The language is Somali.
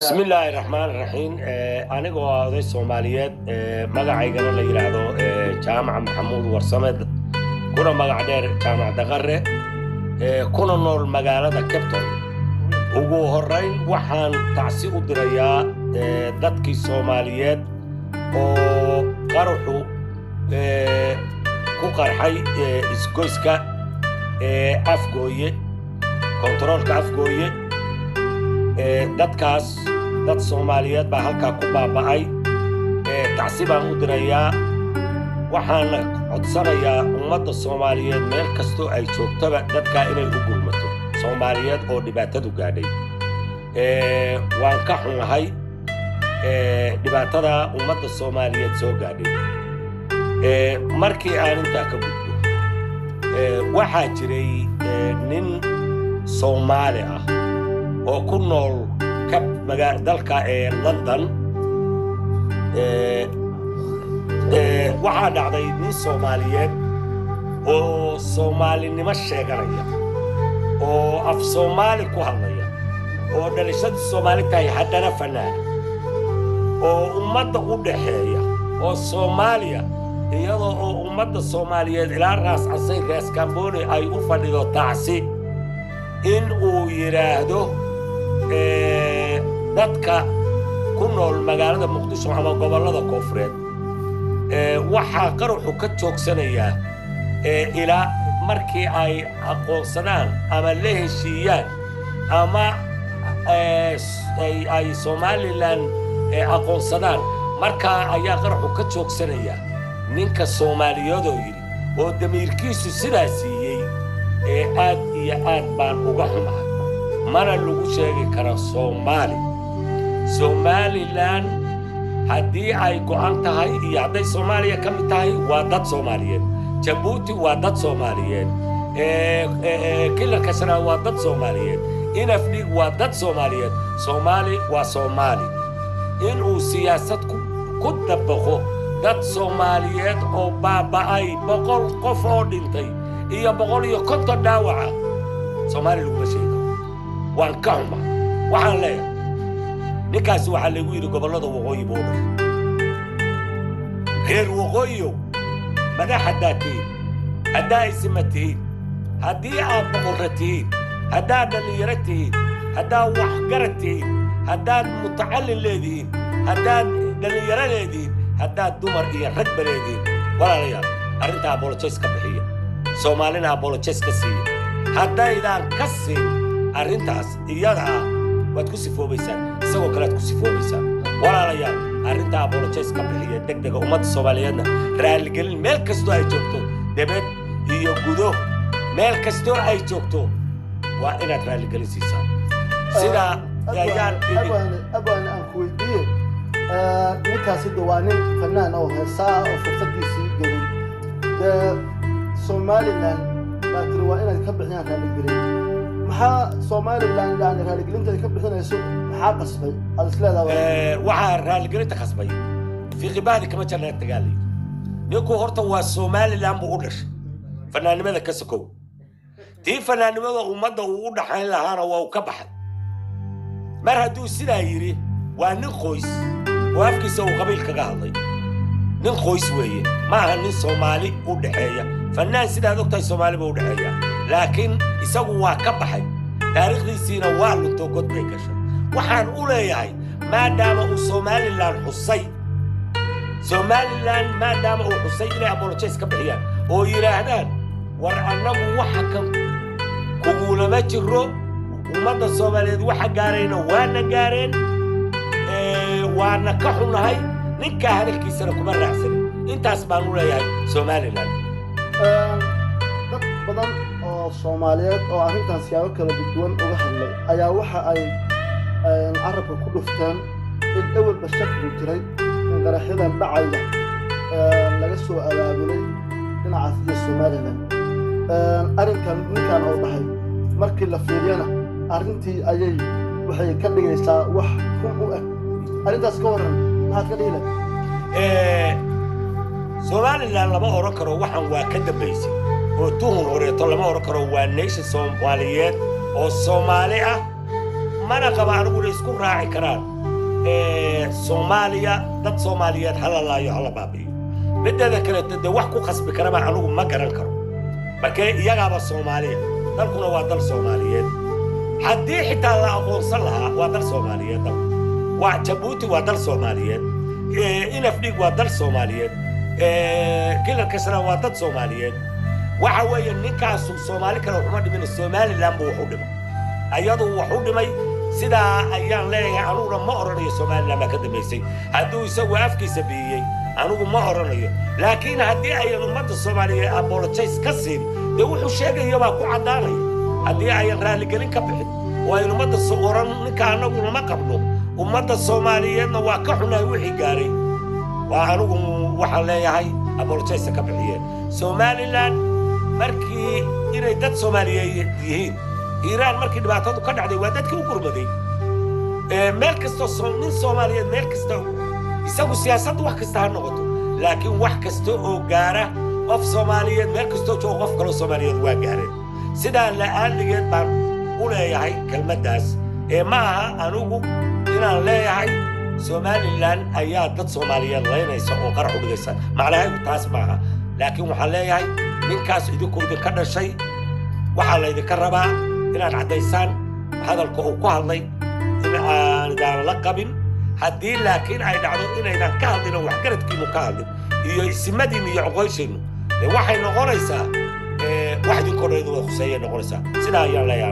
بسم الله الرحمن الرحيم أنا قاعد الصوماليات مقعد اللي يلعبوا جامعة محمود ورسمد كنا مقعدين جامعة دغرة كنا نور مقالة كابتن وجوهرين وحن تعسيق الدريا دتك الصوماليات وقرحوا كوكر حي إسكويسكا أفجوية كنترول كأفجوية dadkaas dad Soomaaliyeed baa halka ku baaba'ay tacsiibaan u dirayaa waxaan codsanayaa ummadda Soomaaliyeed meel kasto ay joogtaba dadka inay u gurmato Soomaaliyeed oo dhibaatadu gaadhay waan ka xunahay dhibaatada ummadda Soomaaliyeed soo gaadhay markii aan inta ka gudbo waxa jiray nin Soomaali ah oo ku nool ka dalka London waxaa dhacday nin Soomaaliyeed oo Soomaalinimo sheeganaya oo af Soomaali ku hadlaya oo dhalashada Soomaali tahay haddana fanaan oo ummadda u dhaxeeya oo Soomaaliya iyadoo oo ummadda Soomaaliyeed ilaa raas casay raas Kamboni ay u fadhido tacsi in uu yiraahdo dadka ku nool magaalada Muqdisho ama gobolada Koonfureed waxaa qaruxu ka joogsanayaa ilaa markii ay aqoonsadaan ama la heshiiyaan ama ay Somaliland aqoonsadaan markaa ayaa qaruxu ka joogsanayaa ninka Soomaaliyeed oo yiri oo damiirkiisu sidaas siiyay aad iyo aad baan uga xumahay mana lagu sheegi karo Somaliland haddii ay go'an tahay iyo hadday Soomaaliya ka mid tahay waa dad Soomaaliyeed Djibouti waa dad Soomaaliyeed kilarka shanaad waa dad Soomaaliyeed NFD waa dad Soomaaliyeed Soomaali waa Soomaali inuu siyaasad ku dabaqo dad Soomaaliyeed oo baaba'ay 100 qof oo dhintay iyo 150 dhaawaca Soomaali lagu sheego waan ka xumaa waxaan leeyahay ninkaas waxaa lagu yiri gobolada waqooyi boobay reer waqooyi madax hadaatiin hadaa ismatiin haddii aad boqoratiin hadaa dhalinyaratiin hadaa wax garatiin hadaa mutacallin leedihiin hadaa dhalinyaro leedihiin hadaa dumar iyo rag leedihiin walaalayaal arrinta apologies ka bixiya Soomaalina apologies ka siiya haddaydaan ka siin arrintaas iyada waad ku sifoobaysaan isagoo kale aad ku sifoobaysaan walaalayaal arrinta apologies ka bixiya degdega ummadda Soomaaliyeedna raaligelin meel kastoo ay joogto debed iyo gudo meel kastoo ay joogto waa inaad raaligelin siisaan sida ayaan abaan aan ku weydiiyey ninkaasi waa nin fanaan oo heesaa oo fursadiisii gelay Somaliland baa tiri waa inaad ka bixiyaan raaligelin maxaa Somaliland aan raaligelinta ka bixinayso maxaa qasbay asleeda waxa raaligelinta qasbay fi qibaadi kama jirna tagaali ninku horta waa Somaliland buu u dhashay fanaanimada ka sokow tii fanaanimada ummadda uu u dhaxayn lahaana waa uu ka baxay mar hadduu sidaa yiri waa nin qoys oo afkiisa uu qabiil kaga hadlay nin qoys weeye ma aha nin Soomaali u dhaxeeya fanaan sidaad ogtahay Soomaali buu u dhaxeeya laakiin isagu waa ka baxay taariikhdiisina waa lunto god bay gashay waxaan u leeyahay maadaama uu Somaliland xusay Somaliland maadaama uu xusay inay apologies ka bixiyaan oo yiraahdaan war annagu waxa kan kuulama jiro ummadda Soomaaliyeed waxa gaarayna waana gaareen waana ka xunahay ninka hadalkiisana kuma raacsan intaas baan u leeyahay Somaliland dad badan oo Soomaaliyeed oo arrintan siyaabo kala duwan uga hadlay ayaa waxa ay carabka ku dhufteen in awal bashaklu jiray in qaraxyadan dhacaya laga soo abaabulay dhinaca Somaliland arrinkan ninkan oo dhahay markii la fiiriyana arrintii ayay waxay ka dhigaysaa wax xun u ah arrintaas ka waran maxaad ka dhigaysaa Somaliland lama oran karo waxan waa ka dambeysay oo tuhun horeeto lama oran karo waa nation Soomaaliyeed oo Soomaali ah mana qaba anigu inay isku raaci karaan soomaaliya dad soomaaliyeed hala laayo hala baabi'iyo mideeda kale dee wax ku khasbi karaba anigu ma garan karo markee iyagaaba soomaaliya dalkuna waa dal soomaaliyeed haddii xitaa la aqoonsan lahaa waa dal soomaaliyeed waa jabuuti waa dal soomaaliyeed inafdhiig waa dal soomaaliyeed kilarkasna waa dad soomaaliyeed waxa weeye ninkaasu soomaali kale waxuma dhimin somaliland buu wax u dhimay ayadu wax u dhimay sidaa ayaan leeyahay anuguna ma oranayo somaliland baa ka dambaysay hadduu isagu afkiisa biyey anugu ma oranayo laakiin haddii ayan ummadda soomaaliyeed apologize ka siin dee wuxuu sheegaya baa ku caddaanaya haddii ayan raalligelin ka bixin oo ayn ummadda oran ninka annagu lama qabno ummadda soomaaliyeedna waa ka xunahay wixii gaaray waa anugu waxaan leeyahay apologize ka bixiyeen somaliland markii inay dad soomaaliyeed yihiin iiraan markii dhibaatadu ka dhacday waa dadkii u gurmaday meel kastoo nin soomaaliyeed meel kasta isagu siyaasadda wax kasta ha noqoto laakiin wax kasta oo gaara qof soomaaliyeed meel kastoo joogo qof kaloo soomaaliyeed waa gaareen sidaa la'aanligeed baan u leeyahay kelmaddaas ma aha anugu inaan leeyahay somaliland ayaa dad soomaaliyeed laynaysa oo qarax u dhigaysa macnahaygu taas maaha laakiin waxaan leeyahay ninkaas idinku idinka dhashay waxaa laydinka rabaa inaad caddaysaan hadalka uu ku hadlay in aanidaan la qabin haddii laakiin ay dhacdo inaydan ka hadlin oo waxgaradkiinu ka hadlin iyo isimadiinnu iyo coqoyshaynu waxay noqonaysaa wax idinkoo dhan idin wada khuseeyay noqonaysaa sidaa ayaan leeyahay